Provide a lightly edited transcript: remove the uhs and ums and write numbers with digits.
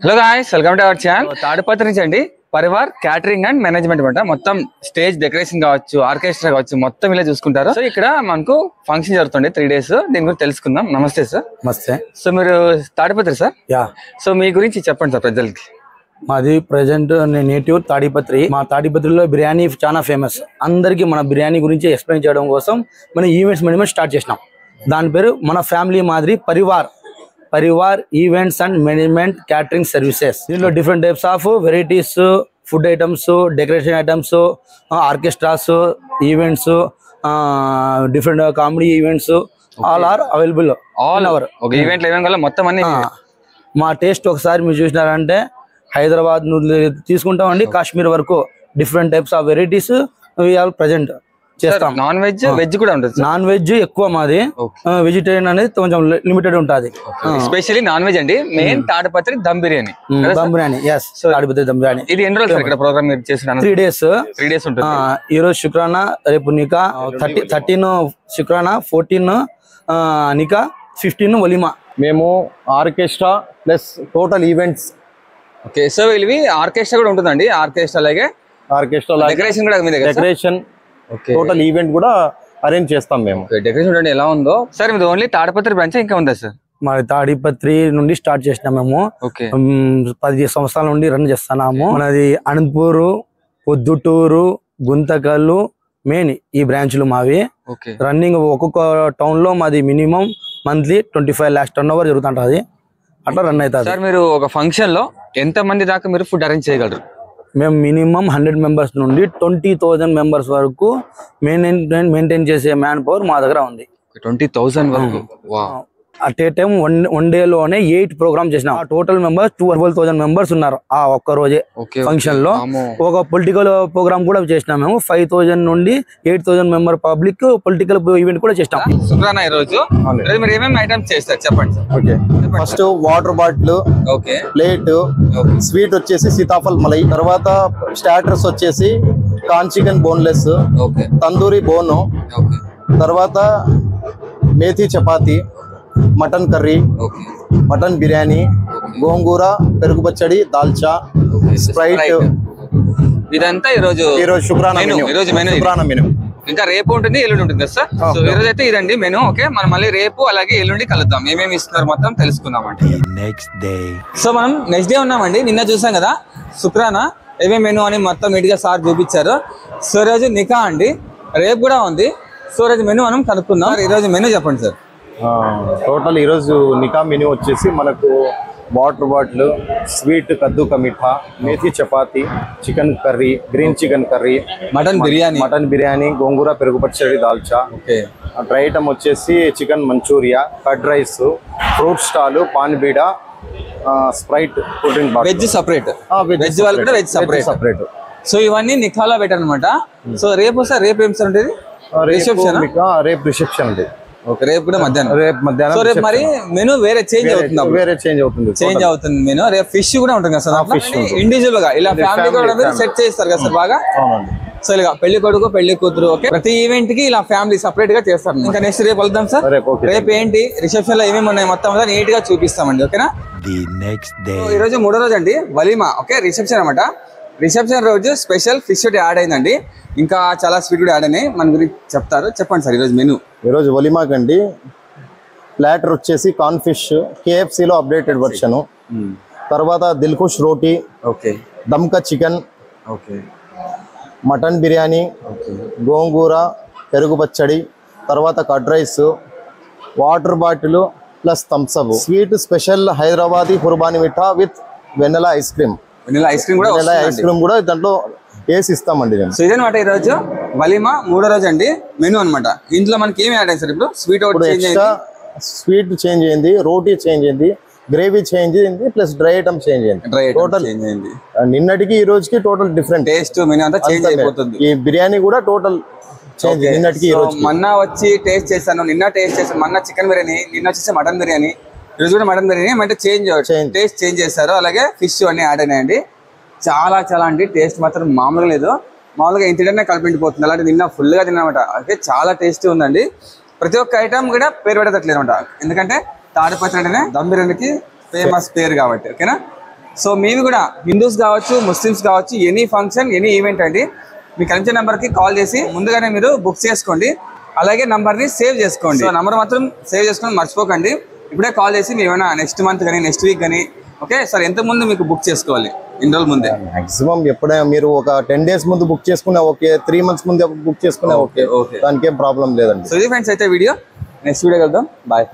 Hello guys, welcome to our channel. Tadipatri నుంచి అండి Parivar catering and management అంట. మొత్తం స్టేజ్ డెకరేషన్ కావచ్చు, ఆర్కెస్ట్రా కావచ్చు, మొత్తం ఇలా చూసుకుంటారు. సో ఇక్కడ మనకు ఫంక్షన్ జరుగుతుంది 3 days. దీని గురించి తెలుసుకుందాం. నమస్తే సార్. నమస్తే. సో మీరు తాడిపత్రి సార్? యా. సో మీ గురించి చెప్పండి సార్ ప్రజలకి. మాది ప్రజెంట్ నేటివ్ తాడిపత్రి. మా తాడిపత్రిలో బిర్యానీ చాలా ఫేమస్. అందరికి మన బిర్యానీ గురించి ఎక్స్ప్లెయిన్ చేయడం కోసం మన ఈవెంట్స్ మేనేజ్మెంట్ స్టార్ట్ చేసినాం. దాని పేరు మన ఫ్యామిలీ మాదిరి Parivar events and management catering services. దీనిలో different types of varieties, food items, decoration items, orchestras, events, different comedy events all are available all hour. మొత్తం అన్ని మా టేస్ట్ ఒకసారి మీరు చూసినారంటే హైదరాబాద్ తీసుకుంటామండి, కాశ్మీర్ వరకు different types of varieties present చేస్తాం. నాన్ వెజ్, వెజ్ కూడా ఉంటుంది. నాన్ వెజ్ ఎక్కువ మాది, వెజిటేరియన్ అనేది కొంచెం లిమిటెడ్ ఉంటుంది. స్పెషల్లీ నాన్ వెజ్ అండి. మెయిన్ తాడిపత్రి దమ్ బిర్యానీ. తాడిపత్రి దమ్ బిర్యానీ. ఇది ఎన్ని రోజులు ఇక్కడ ప్రోగ్రామ్ మీరు చేస్తున్నారు? 3 days. 3 days ఉంటుంది. ఈ రోజు శుక్రానా, రేపు నికా, 13 శుక్రానా, 14 నికా, 15 వలిమా. మేము orchestra plus total events. Okay. So వీళ్ళవి ఆర్కెస్ట్రా కూడా ఉంటుందండి. ఆర్కెస్ట్రా అలాగే డెకరేషన్ కూడా మీ దగ్గర. డెకరేషన్ టోటల్ ఈవెంట్ కూడా అరేంజ్ చేస్తాం మేము. డెకరేషన్ చూడండి ఎలా ఉందో. సార్ ఇది ఓన్లీ తాడిపత్రి బ్రాంచ్ ఇంకా ఉందా సార్? మరి తాడిపత్రి నుండి స్టార్ట్ చేసినాం మేము. 10 సంవత్సరాల నుండి రన్ చేస్తున్నాము. మనది అనంతపూర్, పొద్దుటూరు, గుంతకల్లు మెయిన్ ఈ బ్రాంచ్లు మావి. రన్నింగ్ ఒక్కొక్క టౌన్ లో మాది మినిమం మంత్లీ 25 lakhs turnover జరుగుతుంటది. అట్లా రన్ అవుతుంది. సార్ మీరు ఒక ఫంక్షన్ లో ఎంత మంది దాకా మీరు ఫుడ్ అరేంజ్ చేయగలరు? మేము మినిమం 100 members నుండి 20,000 members వరకు మెయింటైన్ చేసే మ్యాన్ పవర్ మా దగ్గర ఉంది. 20,000 వరకు. At a time one day లోనే 8 ప్రోగ్రామ్ చేసినాం. టోటల్ మెంబర్స్ 12,000 members ఉన్నారు ఆ ఒక్క రోజే ఫంక్షన్ లో. ఒక పొలిటికల్ ప్రోగ్రామ్ కూడా చేసినాం మేము. 5,000 నుండి 8,000 member పబ్లిక్ పొలిటికల్ ఈవెంట్ కూడా చేసినాం. శుక్రానా ఈ రోజు మీరు ఏమేమి ఐటమ్స్ చేస్తారు చెప్పండి sir. Okay. First water bottle, plate, sweet వచ్చేసి సీతాఫల్ మలై, తర్వాత స్టార్టర్స్ వచ్చేసి corn chicken boneless, tandoori bone, తర్వాత methi chapati, mutton curry, mutton biryani, గోంగూర, పెరుగు పచ్చడి, దాల్చా, స్ప్రైట్. ఇదంతా ఈరోజు శుక్రానా మెనూ. ఇంకా రేపు ఉంటుంది, ఎల్లుండి ఉంటుంది కదా సార్. సో ఈ రోజు అయితే ఇదండి మెనూ. ఓకే, మనం మళ్ళీ రేపు అలాగే ఎల్లుండి కలుద్దాం. ఏమేమి ఇస్తున్నారు మొత్తం తెలుసుకుందామండి. సో మనం నెక్స్ట్ డే ఉన్నామండి. నిన్న చూసాం కదా శుక్రానా ఏమేమి మెనూ అని మొత్తం నీట్ గా సార్ చూపించారు. సో రోజు నికా అండి, రేపు కూడా ఉంది. సో రోజు మెనూ మనం కనుక్కుందాం. ఈ రోజు మెనూ చెప్పండి సార్. టోటల్ ఈరోజు నికా మెనూ వచ్చేసి మనకు వాటర్ బాటిల్, స్వీట్ కద్దు కా మిఠా, methi chapati, chicken curry, green chicken curry, mutton biryani, గోంగూర, పెరుగు పచ్చడి, దాల్చా. డ్రై ఐటమ్ వచ్చేసి chicken Manchuria, curd rice, fruit stall, paan beeda, Sprite, cool drink bottle. Veg separate, veg వాళ్ళు కూడా వెజ్ సపరేట్. సో ఇవన్నీ నికాలో పెట్టారు అనమాట. సో రేపు సార్ రేపు ఏం సార్ ఉంటుంది? రిసెప్షన్. రేపు రిసెప్షన్ ఉంది. రేపు కూడా మధ్యాహ్నం. సో రేపు మరి మెనూ వేరే చేంజ్ అవుతుంది మెనూ. రేపు ఫిష్ కూడా ఉంటుంది కదా సార్. ఇండివిజువల్ గా ఇలా ఫ్యామిలీ కూడా మీరు సెట్ చేస్తారు కదా సార్ బాగా. సో ఇలా పెళ్లి కొడుకు, పెళ్లి కూతురు, ఓకే, ప్రతి ఈవెంట్ కి ఇలా ఫ్యామిలీ సపరేట్ గా చేస్తారు. ఇంకా నెక్స్ట్ రేపు వెళ్దాం సార్. రేపు ఏంటి రిసెప్షన్ లో ఏమేమి ఉన్నాయి మొత్తం నీట్ గా చూపిస్తామండి. ఓకేనా? ఈ రోజు 3వ రోజు అండి వలిమా. ఓకే, రిసెప్షన్ అనమాట. రిసెప్షన్ రోజు స్పెషల్ ఫిష్ యాడ్ అయిందండి. ఇంకా చాలా స్వీట్ కూడా యాడ్ అయినాయి. మన గురించి చెప్తారు. చెప్పండి సార్ ఈరోజు మెనూ. ఈరోజు వలిమాకండి ప్లాటర్ వచ్చేసి కార్న్ ఫిష్, KFCలో అప్డేటెడ్ వర్షన్. తర్వాత దిల్కుష్ రోటీ, దమ్కా చికెన్, మటన్ బిర్యానీ, గోంగూర, పెరుగు పచ్చడి, తర్వాత curd rice, water bottle plus Thums Up. Sweet special Hyderabadi కుర్బానీ మిఠా with vanilla ice cream. Ice cream కూడా దాంట్లో వేసి ఇస్తామండి. సో ఇదనమాట ఈ రోజు వలిమా 3వ రోజు అండి మెనూ అనమాట. ఇంట్లో మనకి ఏమి యాడ్ అయ్యింది సార్? ఇప్పుడు స్వీట్ చేంజ్ అయింది, రోటీ చేంజ్ అయింది, గ్రేవీ చేంజ్ అయింది, ప్లస్ డ్రై ఐటమ్ చేంజ్ అయింది. టోటల్ నిన్నటికి ఈ రోజుకి టోటల్ డిఫరెంట్ టేస్ట్ మెనూ అంతా చేంజ్ అయిపోతుంది. ఈ బిర్యానీ కూడా టోటల్ చేంజ్. నిన్నటికి ఈ రోజు మొన్న వచ్చి టేస్ట్ చేశాను, నిన్న టేస్ట్ చేశాను. మొన్న చికెన్ బిర్యానీ, నిన్న వచ్చేసి మటన్ బిర్యానీ, ఈరోజు కూడా మటన్ బిర్యానీ. అంటే టేస్ట్ చేంజ్ చేశారు. అలాగే ఫిష్ అన్ని యాడ్ అయినాయండి. చాలా అంటే టేస్ట్ మాత్రం మామూలుగా లేదు. మామూలుగా ఇంటినే కలిపిండిపోతుంది. అలాంటి నిన్న ఫుల్గా తిన్నమాట. అయితే చాలా టేస్టీ ఉందండి. ప్రతి ఒక్క ఐటమ్ కూడా పేరు పెట్టట్లేదు అనమాట. ఎందుకంటే తాడిపత్రి అంటేనే దమ్ బిర్యానీకి ఫేమస్ పేరు కాబట్టి. ఓకేనా? సో మీవి కూడా హిందూస్ కావచ్చు, ముస్లిమ్స్ కావచ్చు, ఎనీ ఫంక్షన్, ఎనీ ఈవెంట్ అండి, మీకు కనిపించే నెంబర్కి కాల్ చేసి ముందుగానే మీరు బుక్ చేసుకోండి. అలాగే నంబర్ని సేవ్ చేసుకోండి. సో నంబర్ మాత్రం సేవ్ చేసుకొని మర్చిపోకండి. ఇప్పుడే కాల్ చేసి మీరు ఏమైనా నెక్స్ట్ మంత్ కానీ నెక్స్ట్ వీక్ కానీ ఓకే సార్ ఎంత ముందు మీకు బుక్ చేసుకోవాలి? ఇన్ని రోజుల ముందే మాక్సిమం ఎప్పుడైనా మీరు ఒక 10 days ముందు బుక్ చేసుకున్నా ఓకే, 3 months ముందు బుక్ చేసుకున్నా ఓకే, దానికి ఏం ప్రాబ్లం లేదండి. సో ఇది ఫ్రెండ్స్ అయితే వీడియో, నెక్స్ట్ వీడియో కలుద్దాం. బాయ్.